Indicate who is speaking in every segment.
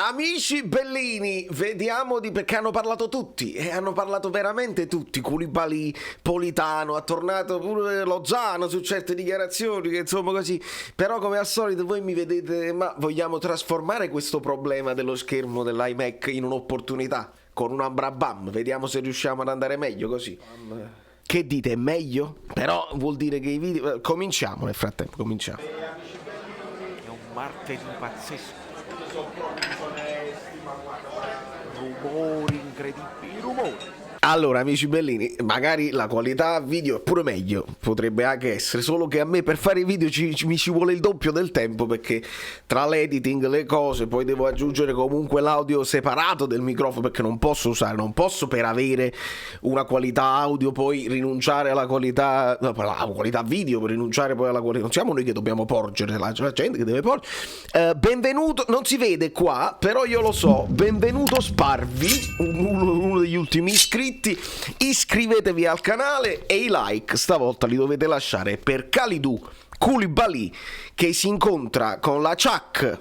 Speaker 1: Amici bellini, vediamo perché hanno parlato tutti, e hanno parlato veramente tutti. Koulibaly, Politano, ha tornato pure Lozano su certe dichiarazioni, che insomma così. Però come al solito voi mi vedete, ma vogliamo trasformare questo problema dello schermo dell'iMac in un'opportunità, con un Ambrabam, vediamo se riusciamo ad andare meglio così. Che dite, è meglio? Però vuol dire che i video... Cominciamo nel frattempo, cominciamo.
Speaker 2: È un martedì pazzesco. Rumori incredibili, rumori.
Speaker 1: Allora, amici bellini, magari la qualità video è pure meglio, potrebbe anche essere, solo che a me per fare i video mi ci vuole il doppio del tempo, perché tra l'editing, le cose, poi devo aggiungere comunque l'audio separato del microfono, perché non posso per avere una qualità audio poi rinunciare alla qualità, no, la qualità video, per rinunciare poi alla qualità, non siamo noi che dobbiamo porgere, la gente che deve porgere. Benvenuto, non si vede qua, però io lo so, benvenuto Sparvi, uno degli ultimi iscrivetevi al canale e i like stavolta li dovete lasciare per Kalidou Koulibaly, che si incontra con la Chuck.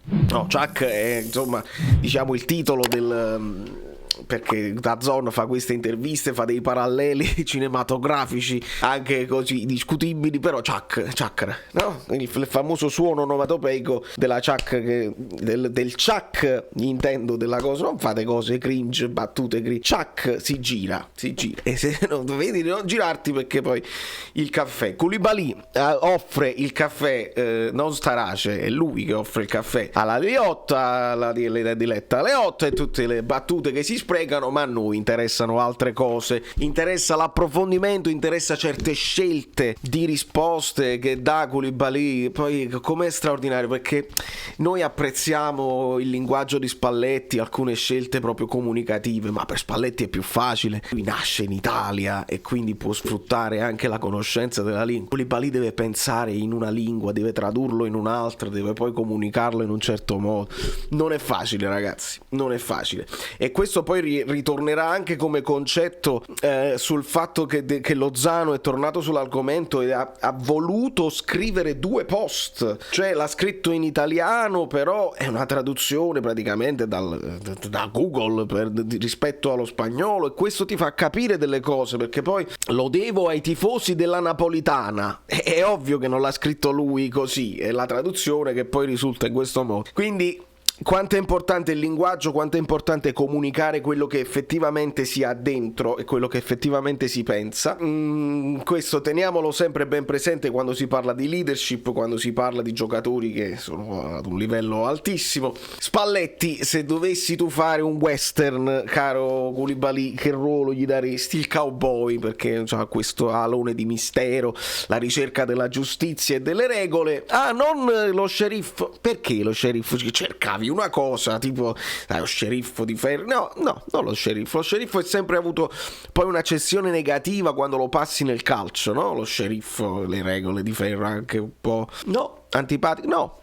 Speaker 1: No, Chuck è insomma diciamo il titolo del... perché DAZN fa queste interviste, fa dei paralleli cinematografici anche così discutibili, però chakra, no? Il famoso suono onomatopeico della Chuck, del Chuck, intendo, della cosa, non fate cose cringe, battute cringe, Chuck si gira, e se non vedi non girarti, perché poi il caffè, Koulibaly offre il caffè, non Starace, è lui che offre il caffè alla Liotta, la diletta Leotta, e tutte le battute che si sprecano, ma a noi interessano altre cose, interessa l'approfondimento, interessa certe scelte di risposte che dà Koulibaly. Poi com'è straordinario, perché noi apprezziamo il linguaggio di Spalletti, alcune scelte proprio comunicative, ma per Spalletti è più facile, lui nasce in Italia e quindi può sfruttare anche la conoscenza della lingua. Koulibaly deve pensare in una lingua, deve tradurlo in un'altra, deve poi comunicarlo in un certo modo. Non è facile, ragazzi, non è facile, e questo poi ritornerà anche come concetto sul fatto che Lozano è tornato sull'argomento e ha voluto scrivere 2 post, cioè l'ha scritto in italiano, però è una traduzione praticamente da Google rispetto allo spagnolo, e questo ti fa capire delle cose, perché poi lo devo ai tifosi della Napolitana, è ovvio che non l'ha scritto lui così, è la traduzione che poi risulta in questo modo. Quindi quanto è importante il linguaggio, quanto è importante comunicare quello che effettivamente si ha dentro e quello che effettivamente si pensa. Questo teniamolo sempre ben presente quando si parla di leadership, quando si parla di giocatori che sono ad un livello altissimo. Spalletti, se dovessi tu fare un western, caro Koulibaly, che ruolo gli daresti? Il cowboy, perché ha questo alone di mistero, la ricerca della giustizia e delle regole. Ah, non lo sceriffo. Perché lo sceriffo? Cercavi una cosa tipo lo sceriffo di ferro, no, non lo sceriffo è sempre avuto poi un'accezione negativa quando lo passi nel calcio, no? Lo sceriffo, le regole di ferro anche un po', no, antipatico, no,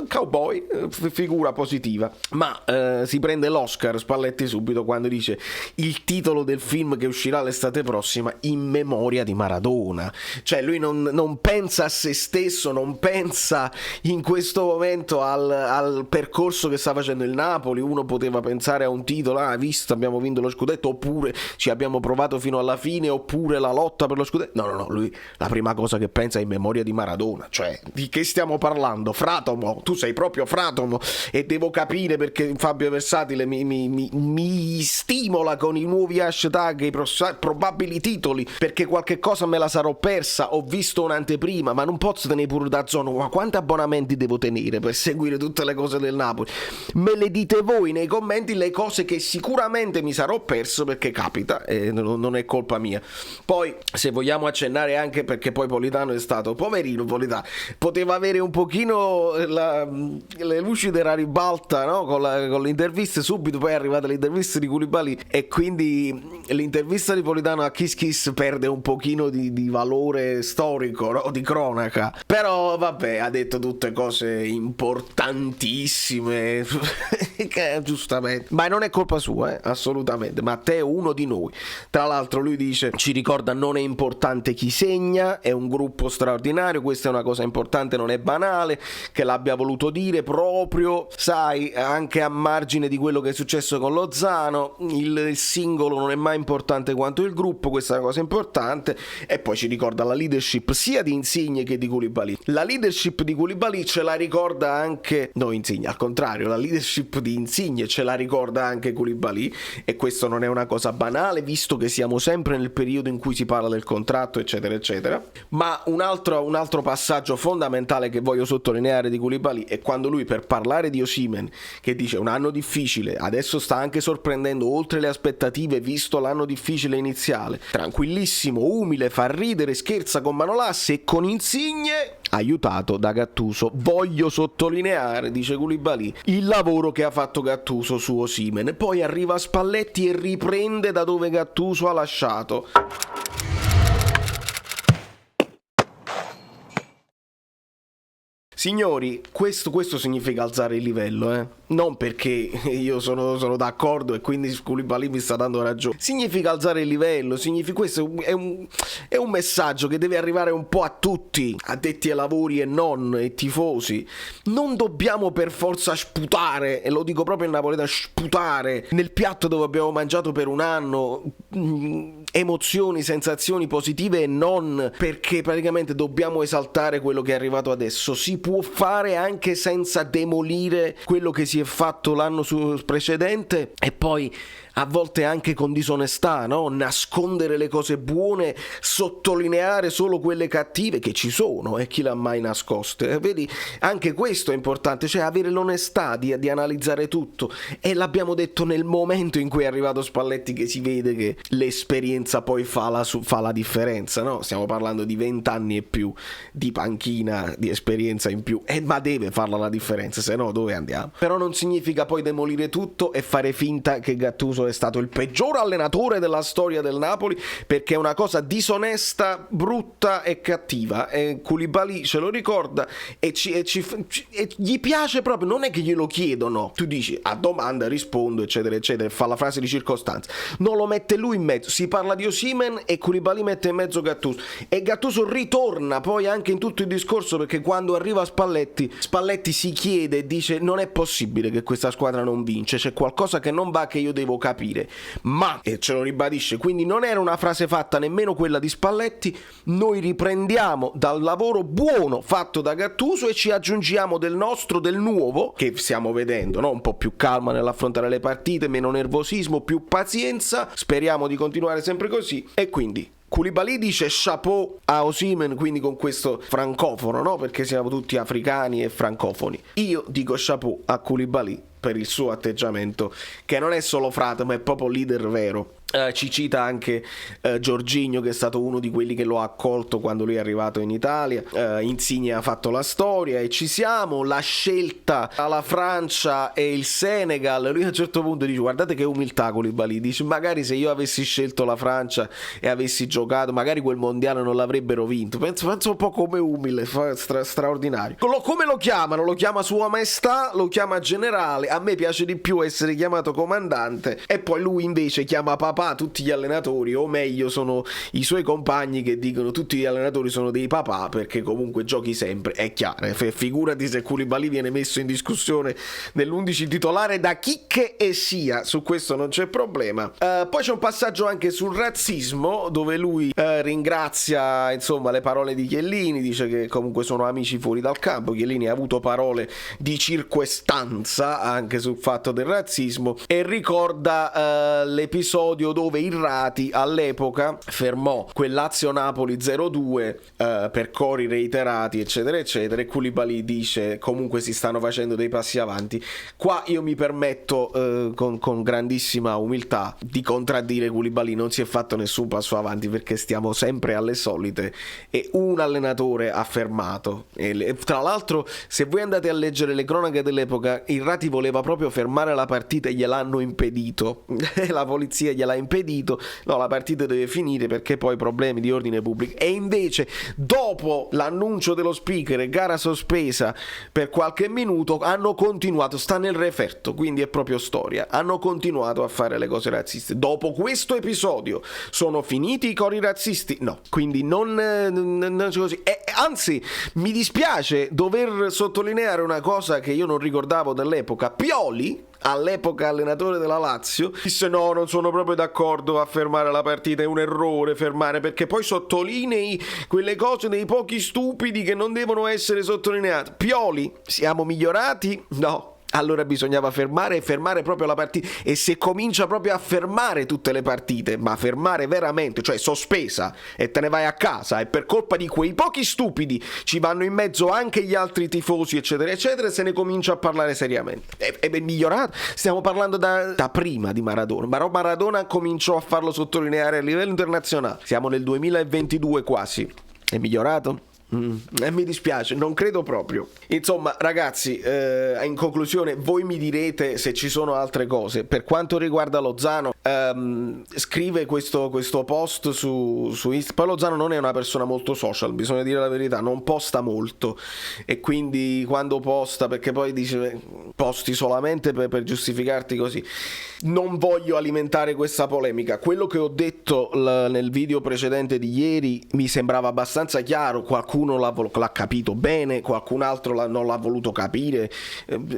Speaker 1: cowboy, figura positiva, ma si prende l'Oscar Spalletti subito quando dice il titolo del film che uscirà l'estate prossima, In memoria di Maradona. Cioè lui non pensa a se stesso, non pensa in questo momento al percorso che sta facendo il Napoli. Uno poteva pensare a un titolo, visto, abbiamo vinto lo scudetto, oppure ci abbiamo provato fino alla fine, oppure la lotta per lo scudetto. No, lui la prima cosa che pensa è In memoria di Maradona. Cioè, di che stiamo parlando? Fratomo, tu sei proprio Fratomo, e devo capire perché Fabio Versatile mi stimola con i nuovi hashtag, i probabili titoli, perché qualche cosa me la sarò persa, ho visto un'anteprima, ma non posso tenere pure DAZN, ma quanti abbonamenti devo tenere per seguire tutte le cose del Napoli? Me le dite voi nei commenti, le cose che sicuramente mi sarò perso, perché capita, e non è colpa mia. Poi se vogliamo accennare anche, perché poi Politano è stato poverino, Politano poteva avere un pochino le luci della ribalta, no? Con le interviste subito, poi è arrivata l'intervista di Koulibaly e quindi l'intervista di Politano a Kiss Kiss perde un pochino di valore storico, no? Di cronaca, però vabbè, ha detto tutte cose importantissime Giustamente, ma non è colpa sua, assolutamente. Matteo è uno di noi. Tra l'altro lui dice, ci ricorda, non è importante chi segna, è un gruppo straordinario, questa è una cosa importante, non è banale che l'abbia voluto dire proprio, sai, anche a margine di quello che è successo con Lozano. Il singolo non è mai importante quanto il gruppo, questa è una cosa importante. E poi ci ricorda la leadership sia di Insigne che di Koulibaly. La leadership di Koulibaly ce la ricorda anche, no, Insigne, al contrario, la leadership di Insigne ce la ricorda anche Koulibaly, e questo non è una cosa banale visto che siamo sempre nel periodo in cui si parla del contratto, eccetera eccetera. Ma un altro passaggio fondamentale che voglio sottolineare di Koulibaly è quando lui, per parlare di Osimhen, che dice un anno difficile, adesso sta anche sorprendendo oltre le aspettative visto l'anno difficile iniziale, tranquillissimo, umile, fa ridere, scherza con Manolas e con Insigne aiutato da Gattuso. Voglio sottolineare, dice Koulibaly, il lavoro che ha fatto Gattuso su Osimhen. Poi arriva Spalletti e riprende da dove Gattuso ha lasciato. Signori, questo significa alzare il livello, non perché io sono d'accordo e quindi Koulibaly mi sta dando ragione. Significa alzare il livello, questo è un messaggio che deve arrivare un po' a tutti, addetti ai lavori e non, e tifosi. Non dobbiamo per forza sputare, e lo dico proprio in napoletano, sputare nel piatto dove abbiamo mangiato per un anno emozioni, sensazioni positive e non, perché praticamente dobbiamo esaltare quello che è arrivato adesso. Si può fare anche senza demolire quello che si è fatto l'anno precedente, e poi a volte anche con disonestà, no? Nascondere le cose buone, sottolineare solo quelle cattive che ci sono, e chi l'ha mai nascoste? Vedi, anche questo è importante, cioè avere l'onestà di analizzare tutto, e l'abbiamo detto nel momento in cui è arrivato Spalletti, che si vede che l'esperienza poi fa la differenza, no? Stiamo parlando di 20 anni e più di panchina, di esperienza in più, ma deve farla la differenza, se no dove andiamo? Però non significa poi demolire tutto e fare finta che Gattuso è stato il peggior allenatore della storia del Napoli, perché è una cosa disonesta, brutta e cattiva, e Koulibaly ce lo ricorda e gli piace proprio, non è che glielo chiedono, tu dici a domanda rispondo eccetera eccetera, fa la frase di circostanza, non lo mette lui in mezzo, si parla di Osimhen e Koulibaly mette in mezzo Gattuso, e Gattuso ritorna poi anche in tutto il discorso, perché quando arriva Spalletti si chiede e dice non è possibile che questa squadra non vince, c'è qualcosa che non va, che io devo capire, ma, e ce lo ribadisce, quindi non era una frase fatta nemmeno quella di Spalletti, noi riprendiamo dal lavoro buono fatto da Gattuso e ci aggiungiamo del nostro, del nuovo, che stiamo vedendo, no? Un po' più calma nell'affrontare le partite, meno nervosismo, più pazienza, speriamo di continuare sempre così, e quindi Koulibaly dice chapeau a Osimhen, quindi con questo francofono, no? Perché siamo tutti africani e francofoni. Io dico chapeau a Koulibaly per il suo atteggiamento, che non è solo frate, ma è proprio leader vero. Ci cita anche Jorginho, che è stato uno di quelli che lo ha accolto quando lui è arrivato in Italia. Insigne ha fatto la storia e ci siamo. La scelta alla Francia e il Senegal, lui a un certo punto dice guardate che umiltà Koulibaly, dice magari se io avessi scelto la Francia e avessi giocato magari quel mondiale non l'avrebbero vinto. Penso un po' come umile, straordinario. Come lo chiamano? Lo chiama Sua Maestà, lo chiama generale, a me piace di più essere chiamato comandante, e poi lui invece chiama papà tutti gli allenatori, o meglio sono i suoi compagni che dicono tutti gli allenatori sono dei papà, perché comunque giochi sempre, è chiaro, figurati se Koulibaly viene messo in discussione nell'11 titolare da chi che sia, su questo non c'è problema. Poi c'è un passaggio anche sul razzismo, dove lui ringrazia insomma le parole di Chiellini, dice che comunque sono amici fuori dal campo. Chiellini ha avuto parole di circostanza anche sul fatto del razzismo, e ricorda l'episodio dove Irrati all'epoca fermò quel Lazio-Napoli 0-2 per cori reiterati eccetera eccetera, e Koulibaly dice comunque si stanno facendo dei passi avanti. Qua io mi permetto con grandissima umiltà di contraddire Koulibaly, non si è fatto nessun passo avanti, perché stiamo sempre alle solite, e un allenatore ha fermato, e tra l'altro se voi andate a leggere le cronache dell'epoca, Irrati voleva proprio fermare la partita e gliel'hanno impedito la polizia gliel'ha impedito, no, la partita deve finire perché poi problemi di ordine pubblico. E invece dopo l'annuncio dello speaker e gara sospesa per qualche minuto hanno continuato, sta nel referto, quindi è proprio storia, hanno continuato a fare le cose razziste. Dopo questo episodio sono finiti i cori razzisti? No, quindi non c'è così. Anzi, mi dispiace dover sottolineare una cosa che io non ricordavo dall'epoca. Pioli, all'epoca allenatore della Lazio, disse no, non sono proprio d'accordo a fermare la partita, è un errore fermare, perché poi sottolinei quelle cose dei pochi stupidi che non devono essere sottolineate. Pioli, siamo migliorati? No. Allora bisognava fermare proprio la partita, e se comincia proprio a fermare tutte le partite, ma fermare veramente, cioè sospesa, e te ne vai a casa, e per colpa di quei pochi stupidi ci vanno in mezzo anche gli altri tifosi eccetera eccetera, se ne comincia a parlare seriamente. È migliorato, stiamo parlando da prima di Maradona, ma Maradona cominciò a farlo sottolineare a livello internazionale, siamo nel 2022 quasi, è migliorato? Mi dispiace, non credo proprio. Insomma, ragazzi, in conclusione, voi mi direte se ci sono altre cose. Per quanto riguarda Lozano, scrive questo post su Instagram. Poi Lozano non è una persona molto social, bisogna dire la verità, non posta molto, e quindi quando posta, perché poi dice posti solamente per giustificarti così. Non voglio alimentare questa polemica. Quello che ho detto nel video precedente di ieri mi sembrava abbastanza chiaro. Qualcuno l'ha capito bene, qualcun altro non l'ha voluto capire.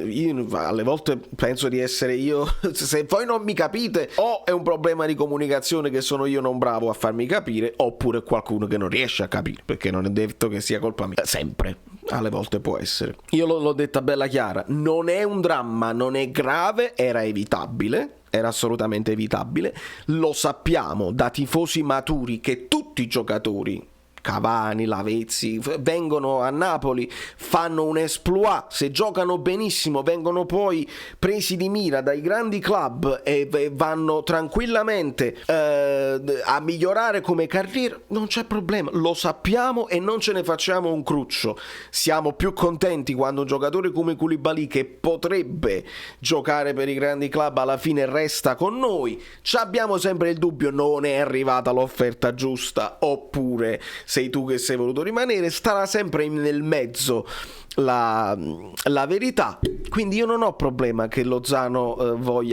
Speaker 1: Io alle volte penso di essere io. Se voi non mi capite, o è un problema di comunicazione che sono io non bravo a farmi capire, oppure qualcuno che non riesce a capire, perché non è detto che sia colpa mia, sempre. Alle volte può essere. Io l'ho detta bella chiara, non è un dramma, non è grave, era evitabile, era assolutamente evitabile. Lo sappiamo da tifosi maturi che tutti i giocatori, Cavani, Lavezzi, vengono a Napoli, fanno un exploit, se giocano benissimo vengono poi presi di mira dai grandi club e vanno tranquillamente a migliorare come carriera, non c'è problema, lo sappiamo e non ce ne facciamo un cruccio. Siamo più contenti quando un giocatore come Koulibaly, che potrebbe giocare per i grandi club, alla fine resta con noi. Ci abbiamo sempre il dubbio, non è arrivata l'offerta giusta, oppure sei tu che sei voluto rimanere, starà sempre nel mezzo la verità. Quindi io non ho problema che Lozano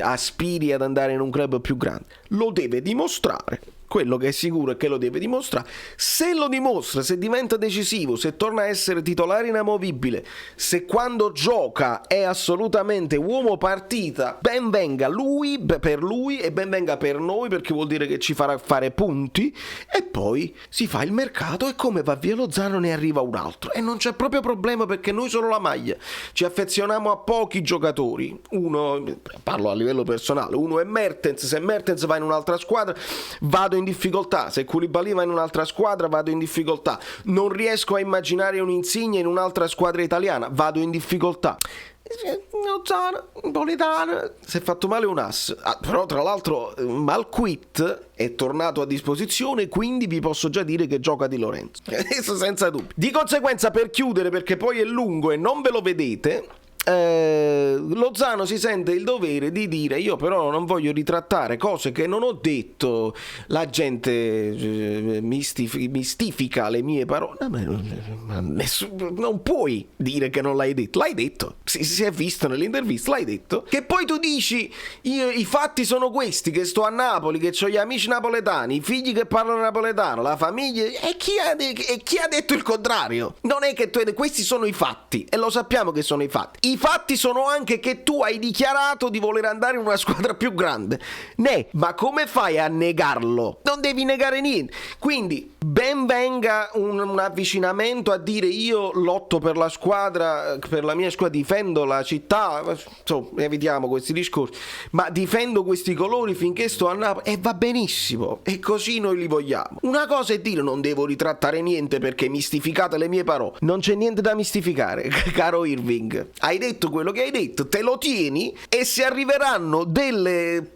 Speaker 1: aspiri ad andare in un club più grande, lo deve dimostrare. Quello che è sicuro è che lo deve dimostrare. Se lo dimostra, se diventa decisivo, se torna a essere titolare inamovibile, se quando gioca è assolutamente uomo partita, ben venga lui, per lui, e ben venga per noi, perché vuol dire che ci farà fare punti, e poi si fa il mercato e come va via Lozano ne arriva un altro, e non c'è proprio problema, perché noi solo la maglia ci affezioniamo a pochi giocatori. Uno, parlo a livello personale, uno è Mertens. Se Mertens va in un'altra squadra vado in difficoltà, se Koulibaly va in un'altra squadra vado in difficoltà, non riesco a immaginare un Insigne in un'altra squadra italiana, vado in difficoltà. Napolitano si è fatto male un ass, però tra l'altro Malquit è tornato a disposizione, quindi vi posso già dire che gioca Di Lorenzo, senza dubbio. Di conseguenza, per chiudere, perché poi è lungo e non ve lo vedete, Lozano si sente il dovere di dire: io però non voglio ritrattare cose che non ho detto, la gente mistifica le mie parole. Non puoi dire che non l'hai detto, si è visto nell'intervista, l'hai detto. Che poi tu dici i fatti sono questi, che sto a Napoli, che ho gli amici napoletani, i figli che parlano napoletano, la famiglia, e chi ha detto il contrario? Non è che questi sono i fatti, e lo sappiamo che sono i fatti. I fatti sono anche che tu hai dichiarato di voler andare in una squadra più grande. Ma come fai a negarlo? Non devi negare niente. Quindi ben venga un avvicinamento a dire: io lotto per la squadra, per la mia squadra, difendo la città, insomma, evitiamo questi discorsi, ma difendo questi colori finché sto a Napoli, e va benissimo, e così noi li vogliamo. Una cosa è dire: non devo ritrattare niente perché mistificate le mie parole. Non c'è niente da mistificare, caro Irving. Hai detto quello che hai detto, te lo tieni, e se arriveranno delle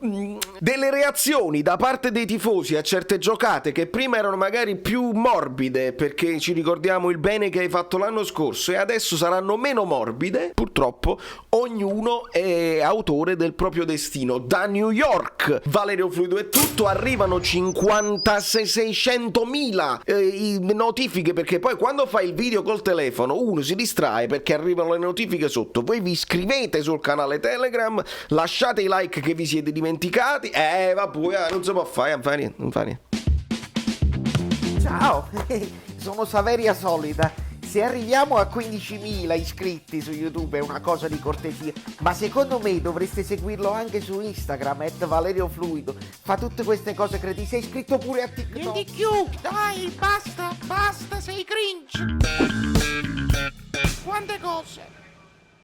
Speaker 1: reazioni da parte dei tifosi a certe giocate che prima erano magari più morbide, perché ci ricordiamo il bene che hai fatto l'anno scorso, e adesso saranno meno morbide, purtroppo ognuno è autore del proprio destino. Da New York, Valerio Fluido è tutto, arrivano 5600.000 notifiche, perché poi quando fai il video col telefono uno si distrae perché arrivano le notifiche sotto. Voi vi iscrivete sul canale Telegram, lasciate i like che vi siete dimenticati, vabbè, non si può fare, non fa niente, non fa niente.
Speaker 3: Ciao, sono Saveria Solida. Se arriviamo a 15.000 iscritti su YouTube è una cosa di cortesia, ma secondo me dovreste seguirlo anche su Instagram, @ValerioFluido. Fa tutte queste cose credi. Sei iscritto pure a TikTok.
Speaker 4: Niente più, dai, basta, sei cringe. Quante cose.